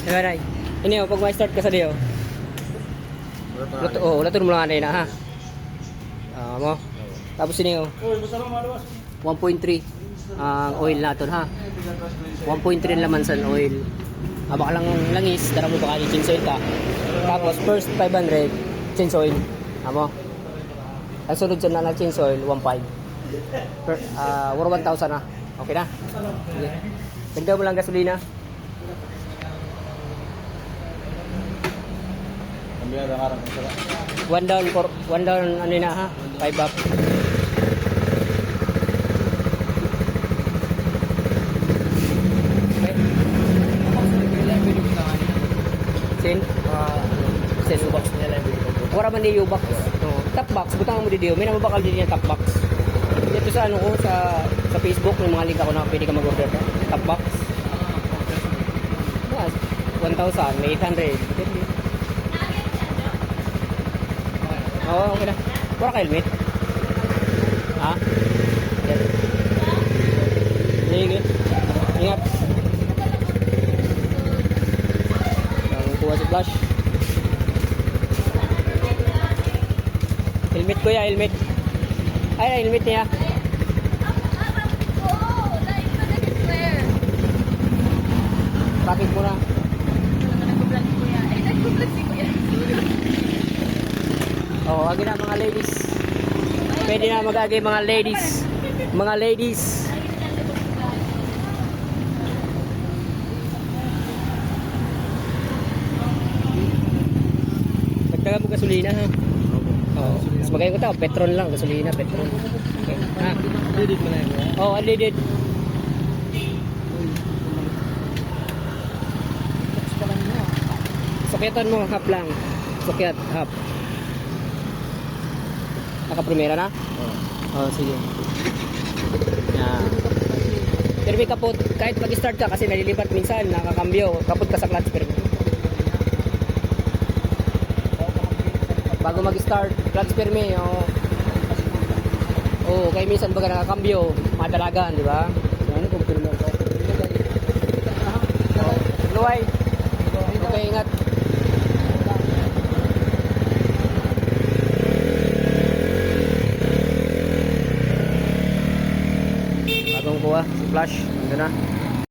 Ay, ini pag ma-start ka sa diyo. Lato mo lang na ha. Mo. Tapos ini 1.3 ang oil naton ha. 1.3 laman sa oil. Baka lang langis, dara mo baka change oil ka. Tapos first 500 change oil. Amo. Ang sunod sa na change oil 1.5. Per 1,000 na. Okay na. Sige. Dagdag mo lang gasolina. One down ano na ha? 5 up. Okay. Sin? Sin box nila. Wala man niyo box. Top box, butang mo diyo. May namabakal din yung top box. Dito sa ano ko sa Facebook may mga link ako na pwede ka mag-order ka. Top box. 1,000, may 800. Oo, okay na. Wala ka helmet? Ha? Yan. Sige. Ingat. Ang kuha si Flash. Helmet ko ya, helmet. Ay, helmet niya. Bakit mo na? Oh, agi na mga ladies. Pwede na mag-agi mga ladies. Mga ladies. Dagdagan mo gasolina ha. Oh, mas magayon ko tao, petrol lang, gasolina, petrol. Okay. Ha? Unleaded mo na yun. Oh, unleaded. Sukyatan mo, half lang. Sukyat, half. Naka-primera na? Oo. Oh, sige. Yan. Pero may kapot, kahit mag-start ka kasi nalilipat minsan, nakakambyo, kapot ka sa clutch pero bago mag-start, clutch perme, oh, kaya minsan baga nakakambyo, madalagan, di ba? Ano kung pirme ko? Luway. Okay, ingat. Bagong kuha, flash, ando na.